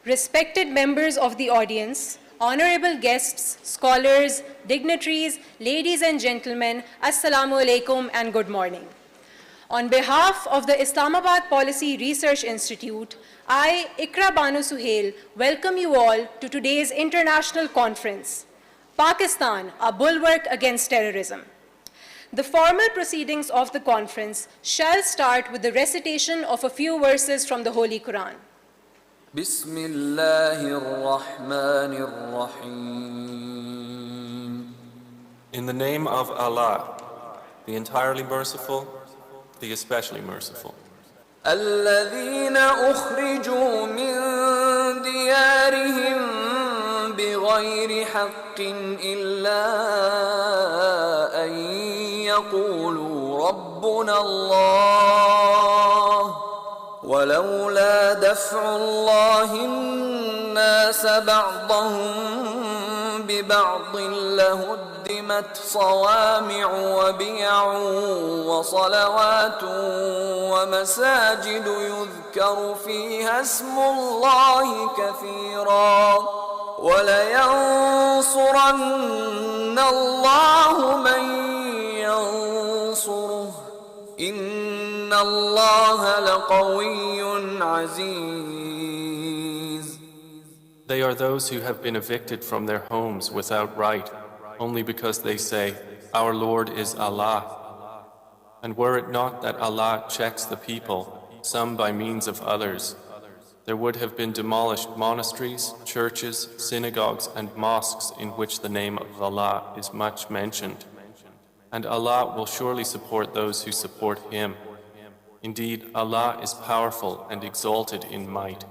Respected members of the audience, honorable guests, scholars, dignitaries, ladies and gentlemen, Assalamu alaikum and good morning. On behalf of the Islamabad Policy Research Institute, I, Ikra Banu Suhail, welcome you all to today's international conference, Pakistan, a Bulwark Against Terrorism. The formal proceedings of the conference shall start with the recitation of a few verses from the Holy Quran. Bismillahir-Rahmanir-Rahim. In the name of Allah, the entirely merciful, the especially merciful. الذين أخرجوا من ديارهم بغير حق إلا أن يقولوا ربنا الله ولولا دفع الله الناس بعضهم ببعض لهدمت صوامع وبيع وصلوات ومساجد يذكر فيها اسم الله كثيرا ولينصرن الله من ينصره إن الله لقوي عزيز. They are those who have been evicted from their homes without right, only because they say, Our Lord is Allah. And were it not that Allah checks the people, some by means of others, there would have been demolished monasteries, churches, synagogues, and mosques in which the name of Allah is much mentioned. And Allah will surely support those who support Him. Indeed, Allah is powerful and exalted in might.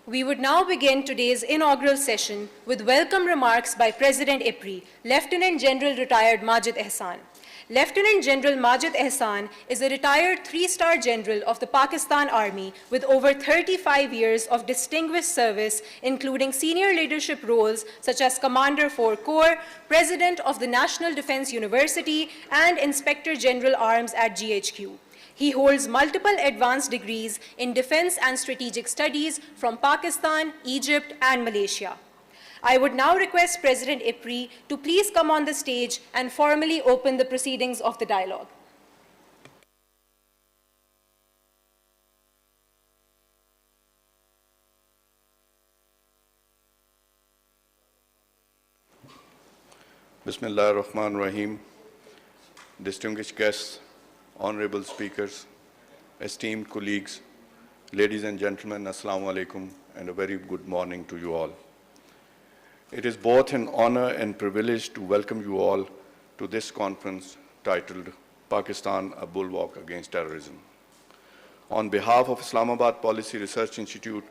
We would now begin today's inaugural session with welcome remarks by President IPRI, Lieutenant General Retired Majid Ehsan. Lieutenant General Majid Ehsan is a retired 3-star general of the Pakistan Army with over 35 years of distinguished service, including senior leadership roles such as Commander 4 Corps, President of the National Defense University, and Inspector General Arms at GHQ. He holds multiple advanced degrees in defense and strategic studies from Pakistan, Egypt, and Malaysia. I would now request President IPRI to please come on the stage and formally open the proceedings of the dialogue. Bismillah ar-Rahman ar-Rahim. Distinguished guests, honorable speakers, esteemed colleagues, ladies and gentlemen, Assalamu alaikum, and a very good morning to you all. It is both an honor and privilege to welcome you all to this conference titled Pakistan, a Bulwark Against Terrorism. On behalf of Islamabad Policy Research Institute,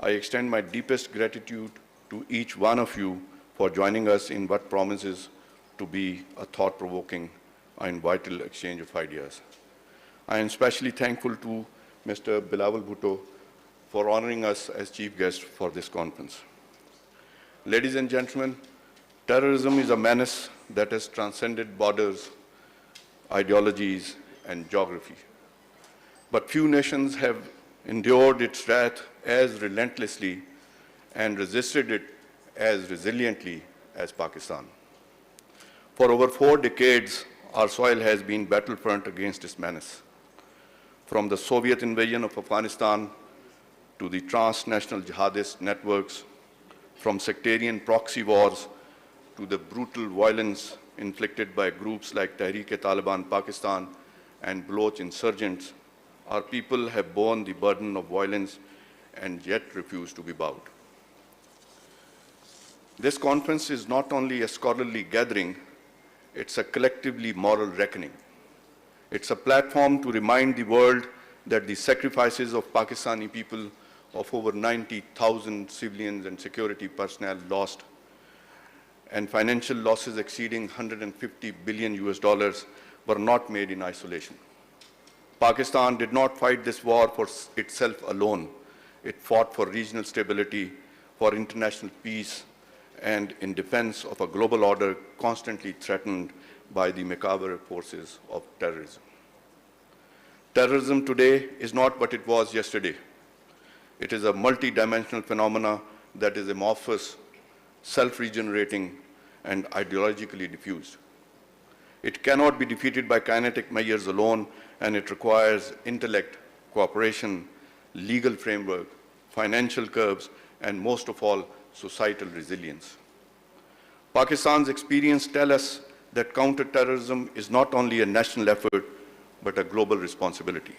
I extend my deepest gratitude to each one of you for joining us in what promises to be a thought-provoking and vital exchange of ideas. I am especially thankful to Mr. Bilawal Bhutto for honoring us as chief guest for this conference. Ladies and gentlemen, terrorism is a menace that has transcended borders, ideologies, and geography. But few nations have endured its wrath as relentlessly and resisted it as resiliently as Pakistan. For over 4 decades, our soil has been battlefront against this menace. From the Soviet invasion of Afghanistan to the transnational jihadist networks, from sectarian proxy wars to the brutal violence inflicted by groups like Tehreek-e-Taliban Pakistan and Baloch insurgents, our people have borne the burden of violence and yet refuse to be bowed. This conference is not only a scholarly gathering, it's a collectively moral reckoning. It's a platform to remind the world that the sacrifices of Pakistani people, of over 90,000 civilians and security personnel lost, and financial losses exceeding 150 billion US dollars, were not made in isolation. Pakistan did not fight this war for itself alone. It fought for regional stability, for international peace, and in defense of a global order constantly threatened by the macabre forces of terrorism. Terrorism today is not what it was yesterday. It is a multi-dimensional phenomena that is amorphous, self-regenerating, and ideologically diffused. It cannot be defeated by kinetic measures alone, and it requires intellect, cooperation, legal framework, financial curbs, and most of all, societal resilience. Pakistan's experience tells us that counter-terrorism is not only a national effort, but a global responsibility.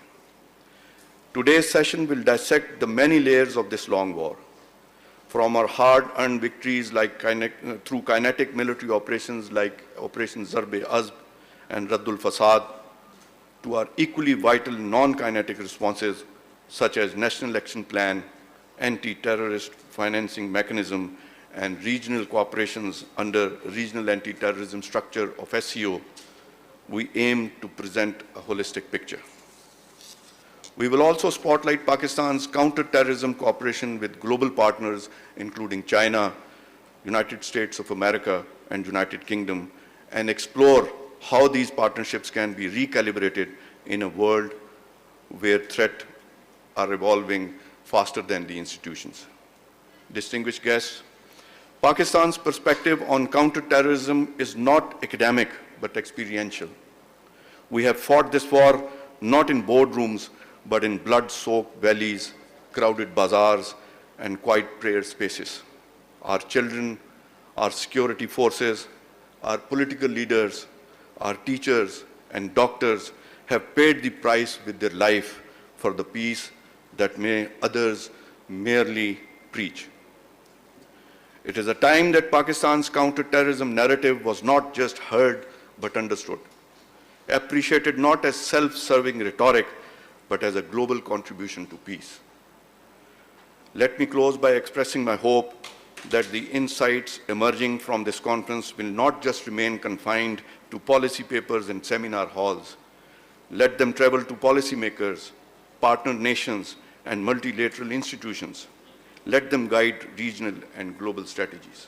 Today's session will dissect the many layers of this long war, from our hard-earned victories through kinetic military operations like Operation Zarb-e-Azb and Raddul Fasad, to our equally vital non-kinetic responses such as National Action Plan, anti-terrorist financing mechanism, and regional cooperations under regional anti-terrorism structure of SCO. We aim to present a holistic picture. We will also spotlight Pakistan's counter-terrorism cooperation with global partners, including China, United States of America, and United Kingdom, and explore how these partnerships can be recalibrated in a world where threats are evolving faster than the institutions. Distinguished guests, Pakistan's perspective on counter-terrorism is not academic, but experiential. We have fought this war not in boardrooms, but in blood-soaked valleys, crowded bazaars, and quiet prayer spaces. Our children, our security forces, our political leaders, our teachers and doctors have paid the price with their life for the peace that others merely preach. It is a time that Pakistan's counter-terrorism narrative was not just heard, but understood, appreciated not as self-serving rhetoric, but as a global contribution to peace. Let me close by expressing my hope that the insights emerging from this conference will not just remain confined to policy papers and seminar halls. Let them travel to policymakers, partner nations, and multilateral institutions. Let them guide regional and global strategies.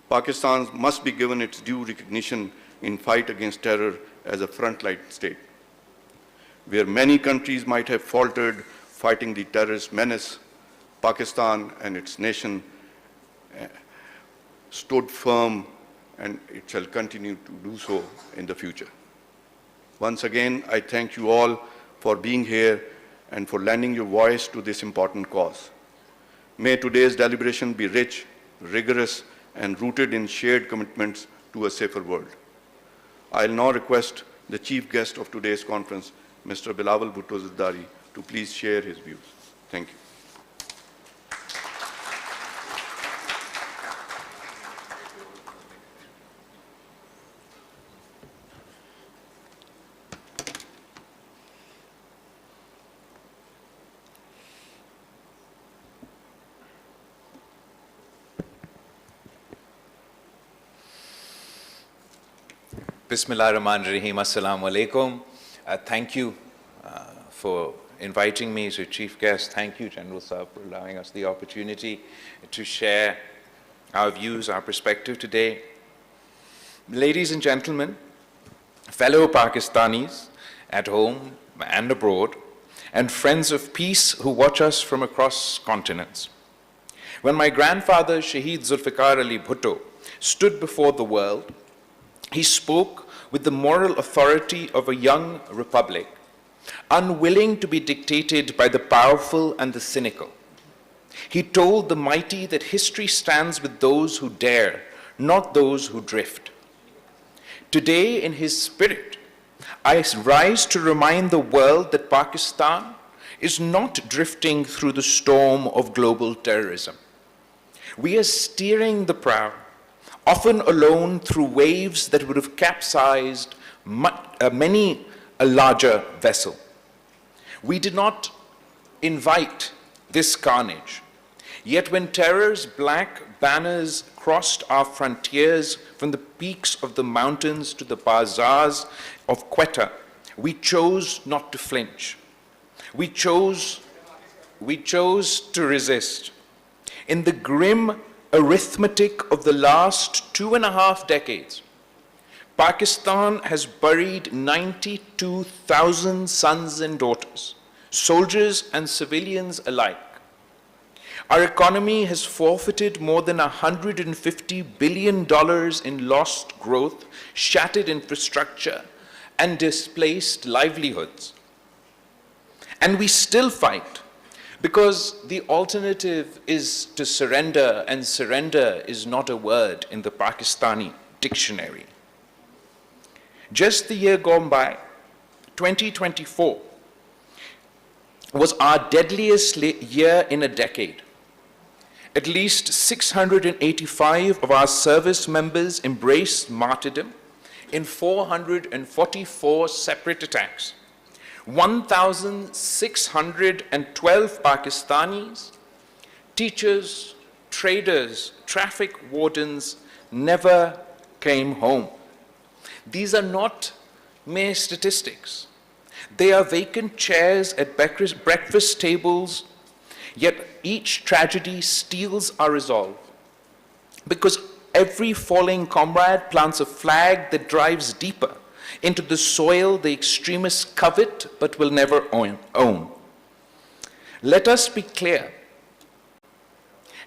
Pakistan must be given its due recognition in fight against terror as a frontline state. Where many countries might have faltered fighting the terrorist menace, Pakistan and its nation stood firm, and it shall continue to do so in the future. Once again, I thank you all for being here and for lending your voice to this important cause. May today's deliberation be rich, rigorous, and rooted in shared commitments to a safer world. I'll now request the chief guest of today's conference, Mr. Bilawal Bhutto Zardari, to please share his views. Thank you. Bismillah ar-Rahman ar-Rahim. Assalamu alaikum. Thank you for inviting me as your chief guest. Thank you, General Saab, for allowing us the opportunity to share our views, our perspective today. Ladies and gentlemen, fellow Pakistanis at home and abroad, and friends of peace who watch us from across continents. When my grandfather, Shaheed Zulfikar Ali Bhutto, stood before the world, he spoke with the moral authority of a young republic, unwilling to be dictated by the powerful and the cynical. He told the mighty that history stands with those who dare, not those who drift. Today, in his spirit, I rise to remind the world that Pakistan is not drifting through the storm of global terrorism. We are steering the prow, often alone through waves that would have capsized many a larger vessel. We did not invite this carnage. Yet when terror's black banners crossed our frontiers from the peaks of the mountains to the bazaars of Quetta, we chose not to flinch. We chose to resist. In the grim arithmetic of the last 2.5 decades, Pakistan has buried 92,000 sons and daughters, soldiers and civilians alike. Our economy has forfeited more than $150 billion in lost growth, shattered infrastructure, and displaced livelihoods. And we still fight because the alternative is to surrender, and surrender is not a word in the Pakistani dictionary. Just the year gone by, 2024, was our deadliest year in a decade. At least 685 of our service members embraced martyrdom in 444 separate attacks. 1,612 Pakistanis, teachers, traders, traffic wardens, never came home. These are not mere statistics. They are vacant chairs at breakfast tables, yet each tragedy steals our resolve. Because every falling comrade plants a flag that drives deeper into the soil the extremists covet but will never own. Let us be clear.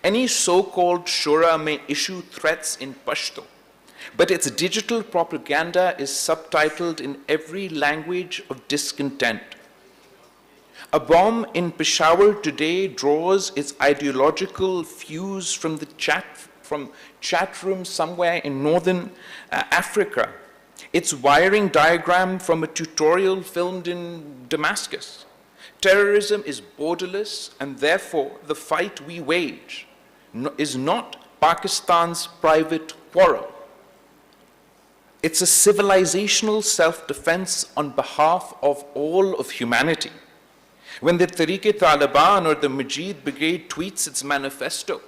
Any so-called Shura may issue threats in Pashto, but its digital propaganda is subtitled in every language of discontent. A bomb in Peshawar today draws its ideological fuse from the chat room somewhere in northern Africa. Its wiring diagram from a tutorial filmed in Damascus. Terrorism is borderless, and therefore the fight we wage is not Pakistan's private quarrel. It's a civilizational self-defense on behalf of all of humanity. When the Tehreek-e-Taliban or the Majid Brigade tweets its manifesto,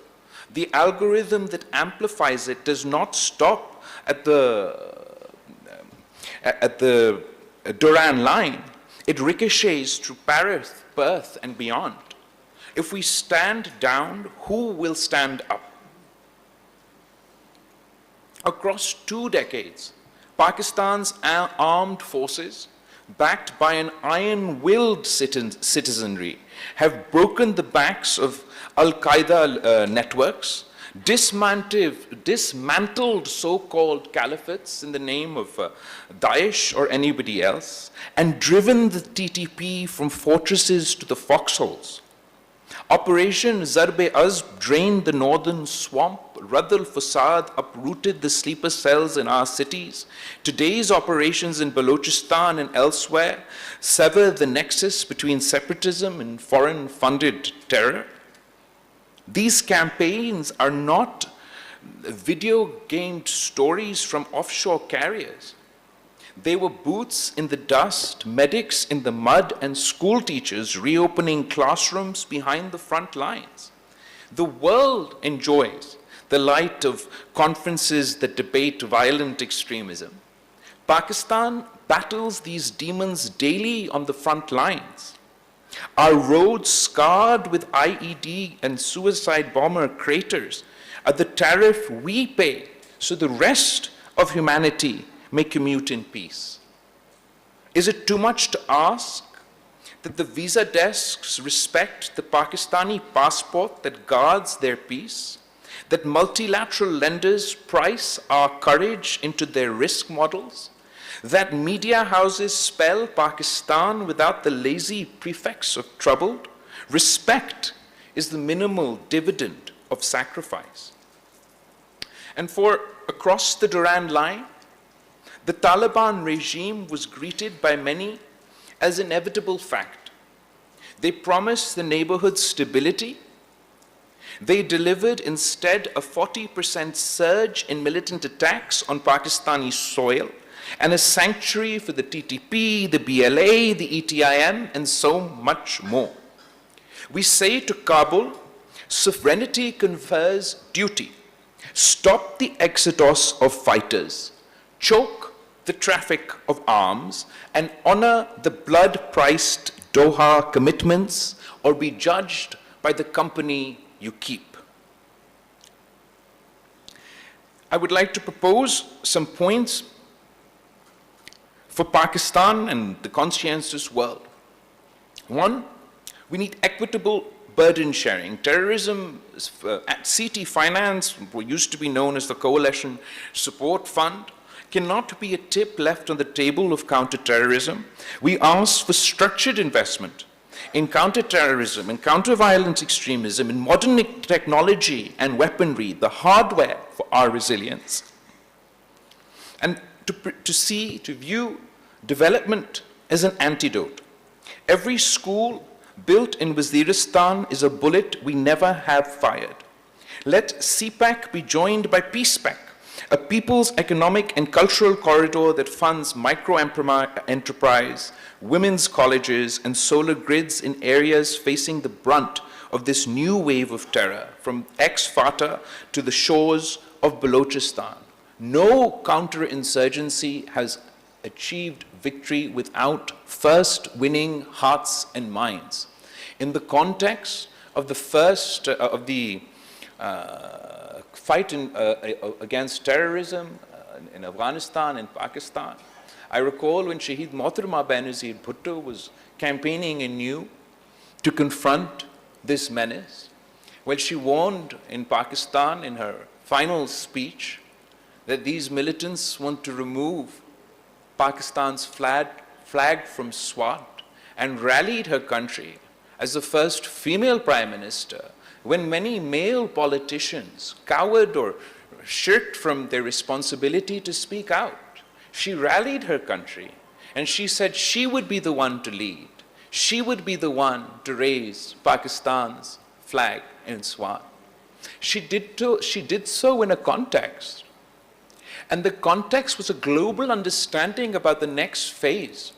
the algorithm that amplifies it does not stop at the Duran line. It ricochets through Paris, Perth, and beyond. If we stand down, who will stand up? Across 2 decades, Pakistan's armed forces, backed by an iron-willed citizenry, have broken the backs of Al-Qaeda networks, dismantled so-called caliphates in the name of Daesh or anybody else, and driven the TTP from fortresses to the foxholes. Operation Zarb-e-Azb drained the northern swamp. Radd al-Fasad uprooted the sleeper cells in our cities. Today's operations in Balochistan and elsewhere sever the nexus between separatism and foreign-funded terror. These campaigns are not video-gamed stories from offshore carriers. They were boots in the dust, medics in the mud, and school teachers reopening classrooms behind the front lines. The world enjoys the light of conferences that debate violent extremism. Pakistan battles these demons daily on the front lines. Our roads scarred with IED and suicide bomber craters are the tariff we pay so the rest of humanity may commute in peace. Is it too much to ask that the visa desks respect the Pakistani passport that guards their peace? That multilateral lenders price our courage into their risk models? That media houses spell Pakistan without the lazy prefix of troubled? Respect is the minimal dividend of sacrifice. And for across the Durand line, the Taliban regime was greeted by many as an inevitable fact. They promised the neighborhood stability. They delivered instead a 40% surge in militant attacks on Pakistani soil and a sanctuary for the TTP, the BLA, the ETIM, and so much more. We say to Kabul, sovereignty confers duty. Stop the exodus of fighters, choke the traffic of arms, and honor the blood-priced Doha commitments, or be judged by the company you keep. I would like to propose some points for Pakistan and the conscientious world. One, we need equitable burden sharing. Terrorism, at CT Finance, what used to be known as the Coalition Support Fund, cannot be a tip left on the table of counterterrorism. We ask for structured investment in counterterrorism, in counter-violent extremism, in modern technology and weaponry, the hardware for our resilience. And to view development as an antidote. Every school built in Waziristan is a bullet we never have fired. Let CPAC be joined by PeacePAC, a people's economic and cultural corridor that funds micro-enterprise, women's colleges, and solar grids in areas facing the brunt of this new wave of terror, from ex-Fatah to the shores of Balochistan. No counterinsurgency has achieved victory without first winning hearts and minds. In the context of the fight against terrorism in Afghanistan and Pakistan, I recall when Shaheed Mohtarama Benazir Bhutto was campaigning anew to confront this menace. Well, she warned in Pakistan in her final speech that these militants want to remove Pakistan's flag from Swat, and rallied her country as the first female prime minister when many male politicians cowered or shirked from their responsibility to speak out. She rallied her country, and she said she would be the one to lead. She would be the one to raise Pakistan's flag in Swat. She did so in a context. And the context was a global understanding about the next phase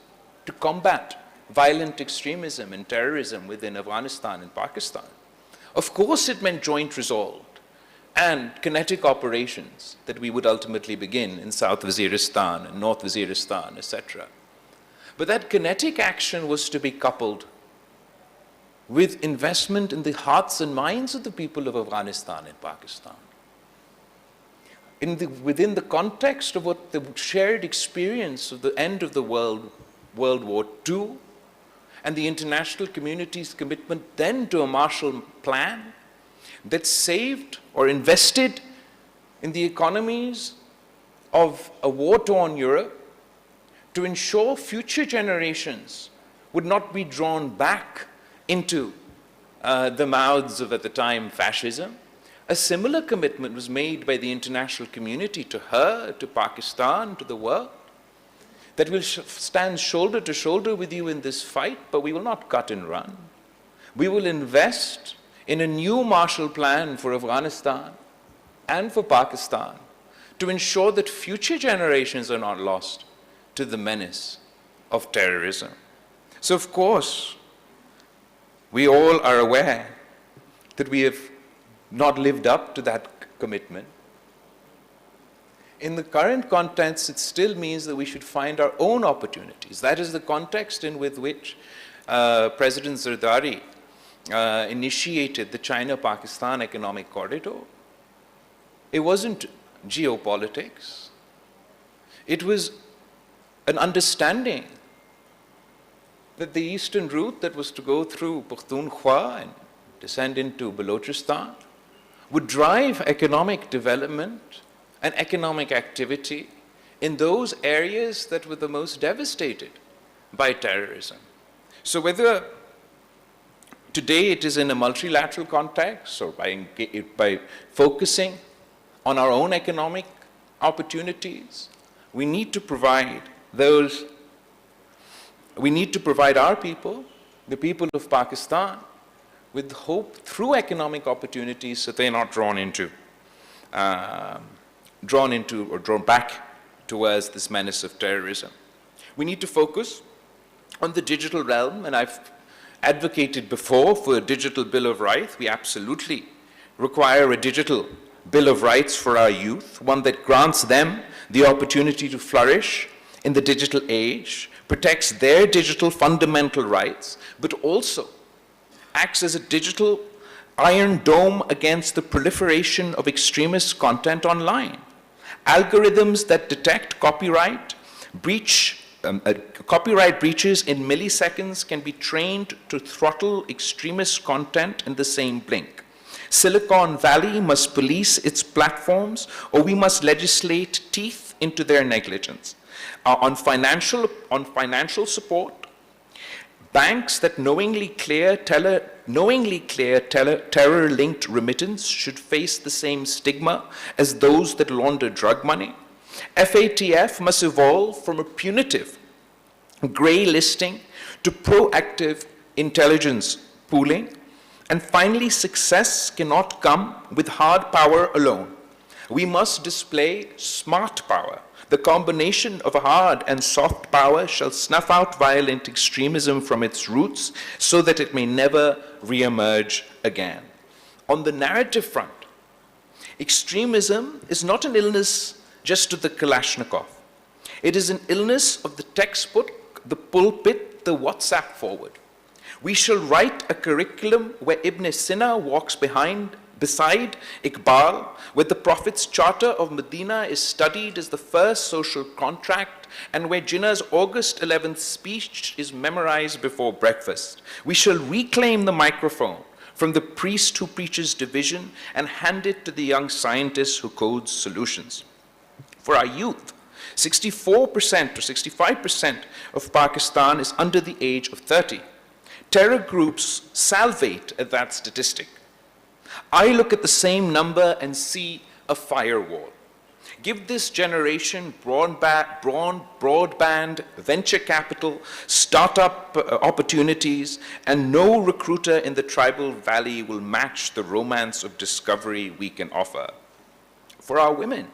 to combat violent extremism and terrorism within Afghanistan and Pakistan. Of course, it meant joint resolve and kinetic operations that we would ultimately begin in South Waziristan and North Waziristan, etc. But that kinetic action was to be coupled with investment in the hearts and minds of the people of Afghanistan and Pakistan. Within the context of what the shared experience of the end of the World War II and the international community's commitment then to a Marshall Plan that saved or invested in the economies of a war-torn Europe to ensure future generations would not be drawn back into the mouths of, at the time, fascism. A similar commitment was made by the international community to her, to Pakistan, to the world, that we'll stand shoulder to shoulder with you in this fight, but we will not cut and run. We will invest in a new Marshall Plan for Afghanistan and for Pakistan to ensure that future generations are not lost to the menace of terrorism. So, of course, we all are aware that we have not lived up to that commitment. In the current context, it still means that we should find our own opportunities. That is the context in with which President Zardari initiated the China-Pakistan Economic Corridor. It wasn't geopolitics. It was an understanding that the eastern route that was to go through Pakhtunkhwa and descend into Balochistan would drive economic development and economic activity in those areas that were the most devastated by terrorism. So whether today it is in a multilateral context or by focusing on our own economic opportunities, we need to provide our people, the people of Pakistan, with hope through economic opportunities so they're not drawn back towards this menace of terrorism. We need to focus on the digital realm, and I've advocated before for a digital Bill of Rights. We absolutely require a digital Bill of Rights for our youth, one that grants them the opportunity to flourish in the digital age, protects their digital fundamental rights, but also acts as a digital iron dome against the proliferation of extremist content online. Algorithms that detect copyright breaches in milliseconds can be trained to throttle extremist content in the same blink. Silicon Valley must police its platforms, or we must legislate teeth into their negligence. On financial support, banks that knowingly clear terror-linked remittance should face the same stigma as those that launder drug money. FATF must evolve from a punitive gray listing to proactive intelligence pooling. And finally, success cannot come with hard power alone. We must display smart power. The combination of hard and soft power shall snuff out violent extremism from its roots so that it may never re-emerge again. On the narrative front, extremism is not an illness just of the Kalashnikov. It is an illness of the textbook, the pulpit, the WhatsApp forward. We shall write a curriculum where Ibn Sina walks beside Iqbal, where the Prophet's Charter of Medina is studied as the first social contract, and where Jinnah's August 11th speech is memorized before breakfast. We shall reclaim the microphone from the priest who preaches division and hand it to the young scientist who codes solutions. For our youth, 64% to 65% of Pakistan is under the age of 30. Terror groups salivate at that statistic. I look at the same number and see a firewall. Give this generation broadband, venture capital, startup opportunities, and no recruiter in the tribal valley will match the romance of discovery we can offer. For our women,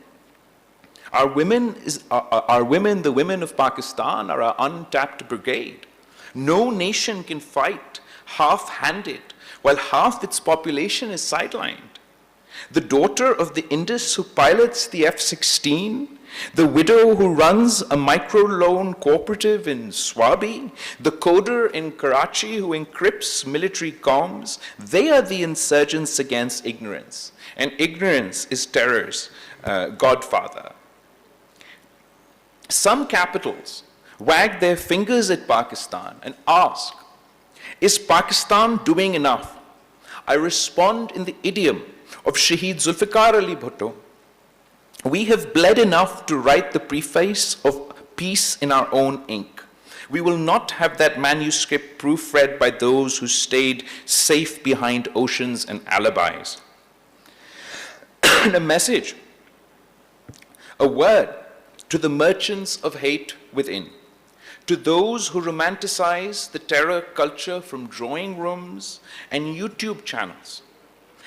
the women of Pakistan, are our untapped brigade. No nation can fight half-handed while half its population is sidelined. The daughter of the Indus who pilots the F-16, the widow who runs a microloan cooperative in Swabi, the coder in Karachi who encrypts military comms, they are the insurgents against ignorance. And ignorance is terror's godfather. Some capitals wag their fingers at Pakistan and ask, is Pakistan doing enough? I respond in the idiom of Shaheed Zulfikar Ali Bhutto. We have bled enough to write the preface of peace in our own ink. We will not have that manuscript proofread by those who stayed safe behind oceans and alibis. And a message, a word to the merchants of hate within, to those who romanticize the terror culture from drawing rooms and YouTube channels.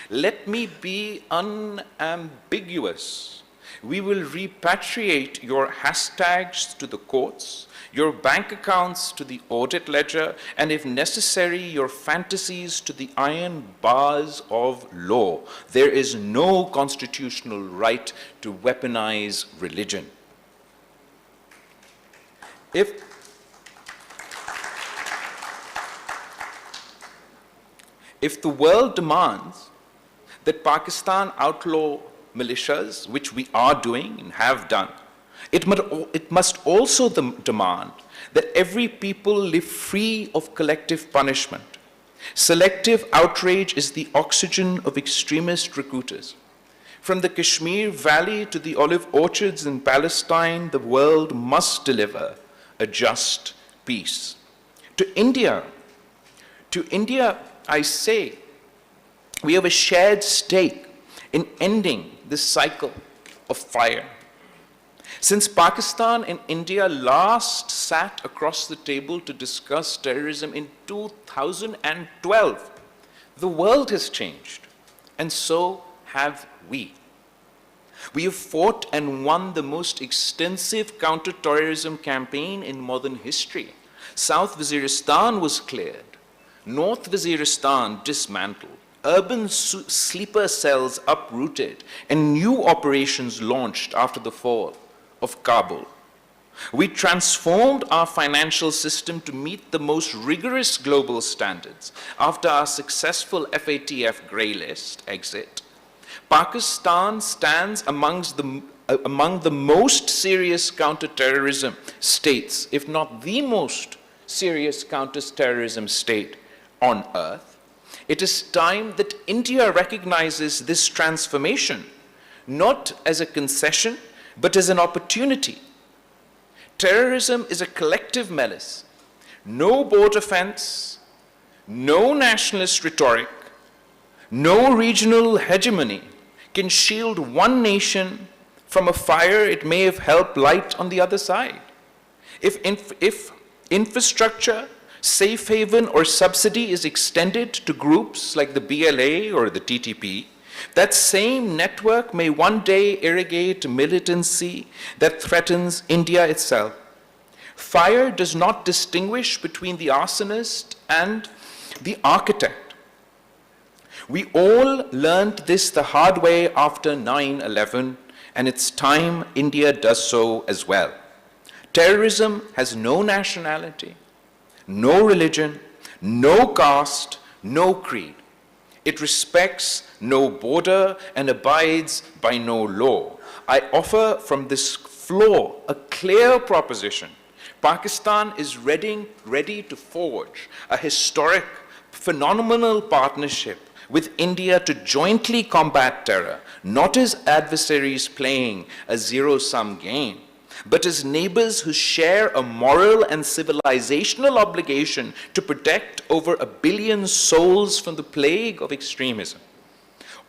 Let me be unambiguous. We will repatriate your hashtags to the courts, your bank accounts to the audit ledger, and if necessary, your fantasies to the iron bars of law. There is no constitutional right to weaponize religion. If the world demands that Pakistan outlaw militias, which we are doing and have done, it must also demand that every people live free of collective punishment. Selective outrage is the oxygen of extremist recruiters. From the Kashmir Valley to the olive orchards in Palestine, the world must deliver a just peace. To India, I say, we have a shared stake in ending this cycle of fire. Since Pakistan and India last sat across the table to discuss terrorism in 2012, the world has changed, and so have we. We have fought and won the most extensive counter-terrorism campaign in modern history. South Waziristan was cleared, North Waziristan dismantled, urban sleeper cells uprooted, and new operations launched after the fall of Kabul. We transformed our financial system to meet the most rigorous global standards after our successful FATF grey list exit. Pakistan stands among the most serious counter-terrorism states, if not the most serious counter-terrorism state on earth. It is time that India recognizes this transformation, not as a concession, but as an opportunity. Terrorism is a collective menace. No border fence, no nationalist rhetoric, no regional hegemony can shield one nation from a fire it may have helped light on the other side. If infrastructure, safe haven, or subsidy is extended to groups like the BLA or the TTP, that same network may one day irrigate militancy that threatens India itself. Fire does not distinguish between the arsonist and the architect. We all learned this the hard way after 9/11, and it's time India does so as well. Terrorism has no nationality, no religion, no caste, no creed. It respects no border and abides by no law. I offer from this floor a clear proposition. Pakistan is ready to forge a historic, phenomenal partnership with India to jointly combat terror, not as adversaries playing a zero-sum game, but as neighbors who share a moral and civilizational obligation to protect over 1 billion souls from the plague of extremism.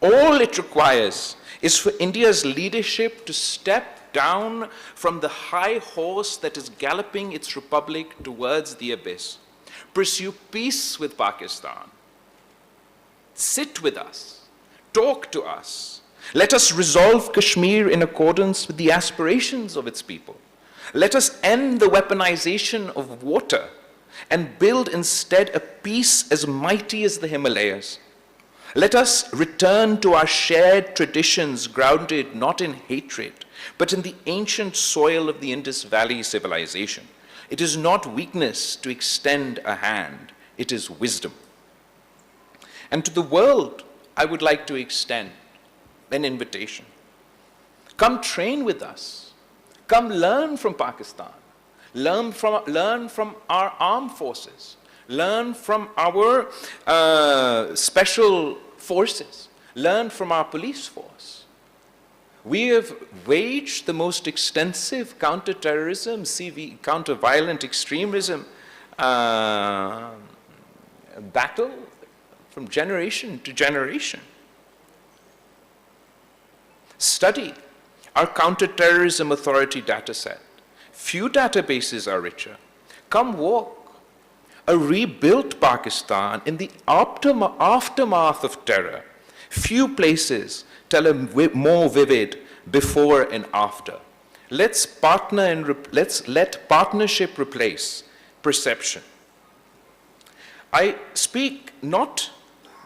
All it requires is for India's leadership to step down from the high horse that is galloping its republic towards the abyss. Pursue peace with Pakistan. Sit with us. Talk to us. Let us resolve Kashmir in accordance with the aspirations of its people. Let us end the weaponization of water and build instead a peace as mighty as the Himalayas. Let us return to our shared traditions grounded not in hatred, but in the ancient soil of the Indus Valley civilization. It is not weakness to extend a hand, it is wisdom. And to the world, I would like to extend an invitation. Come train with us. Come learn from Pakistan. Learn from our armed forces. Learn from our special forces. Learn from our police force. We have waged the most extensive counter-terrorism, counter-violent extremism battle from generation to generation. Study our counter-terrorism authority dataset. Few databases are richer. Come walk a rebuilt Pakistan in the aftermath of terror. Few places tell a more vivid before and after. Let's let partnership replace perception. I speak not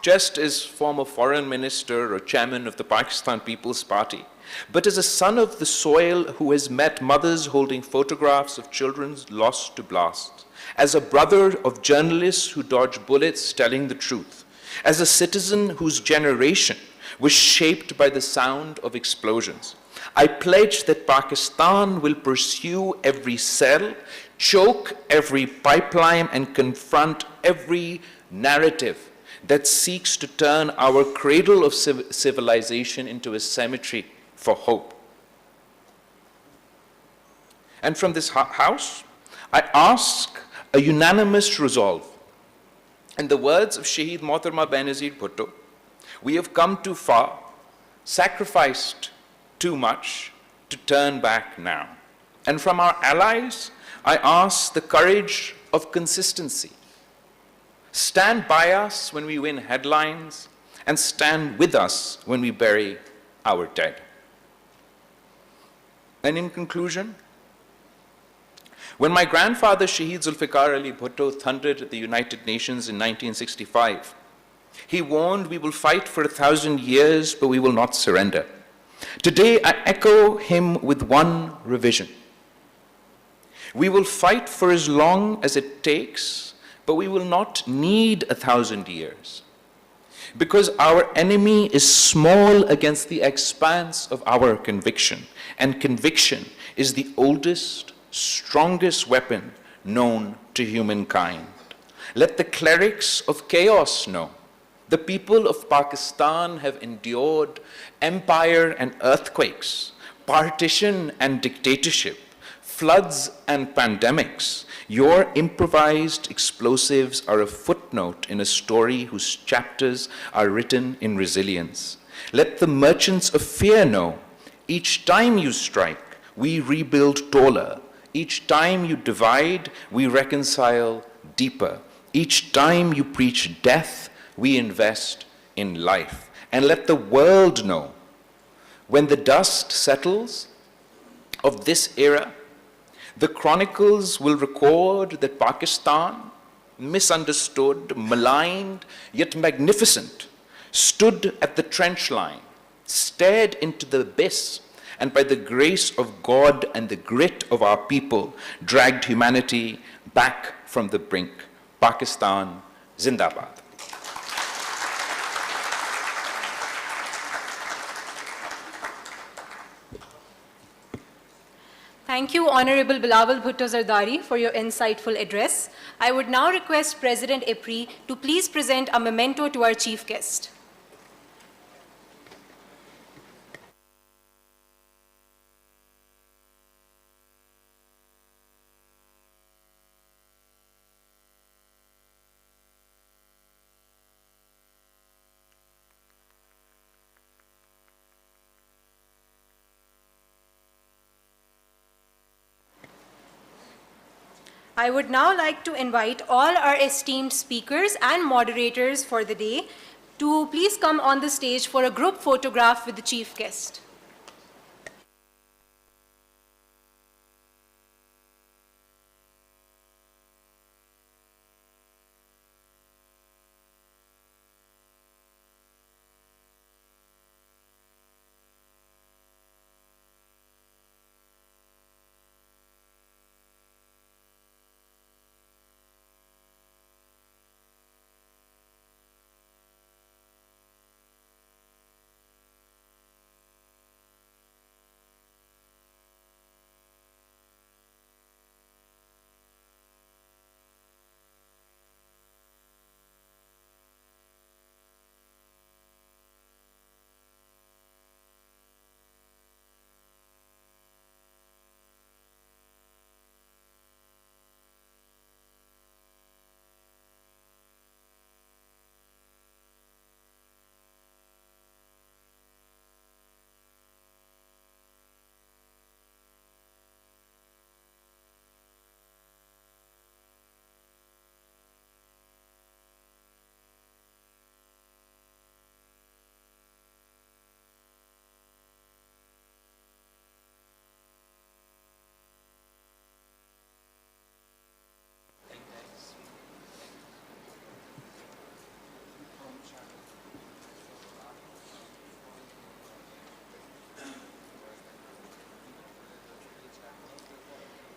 just as former foreign minister or chairman of the Pakistan People's Party, but as a son of the soil who has met mothers holding photographs of children lost to blasts, as a brother of journalists who dodge bullets telling the truth, as a citizen whose generation was shaped by the sound of explosions. I pledge that Pakistan will pursue every cell, choke every pipeline, and confront every narrative that seeks to turn our cradle of civilization into a cemetery for hope. And from this house, I ask a unanimous resolve. In the words of Shaheed Mohtarma Benazir Bhutto, we have come too far, sacrificed too much to turn back now. And from our allies, I ask the courage of consistency. Stand by us when we win headlines, and stand with us when we bury our dead. And in conclusion, when my grandfather Shaheed Zulfikar Ali Bhutto thundered at the United Nations in 1965, he warned, "We will fight for 1,000 years, but we will not surrender." Today, I echo him with one revision. We will fight for as long as it takes, but we will not need 1,000 years. Because our enemy is small against the expanse of our conviction, and conviction is the oldest, strongest weapon known to humankind. Let the clerics of chaos know. The people of Pakistan have endured empire and earthquakes, partition and dictatorship, floods and pandemics. Your improvised explosives are a footnote in a story whose chapters are written in resilience. Let the merchants of fear know, each time you strike, we rebuild taller. Each time you divide, we reconcile deeper. Each time you preach death, we invest in life. And let the world know, when the dust settles of this era, the chronicles will record that Pakistan, misunderstood, maligned, yet magnificent, stood at the trench line, stared into the abyss, and by the grace of God and the grit of our people, dragged humanity back from the brink. Pakistan, Zindabad. Thank you, Honorable Bilawal Bhutto Zardari, for your insightful address. I would now request President IPRI to please present a memento to our chief guest. I would now like to invite all our esteemed speakers and moderators for the day to please come on the stage for a group photograph with the chief guest.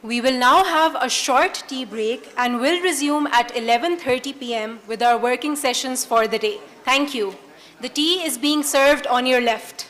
We will now have a short tea break and will resume at 11:30 p.m. with our working sessions for the day. Thank you. The tea is being served on your left.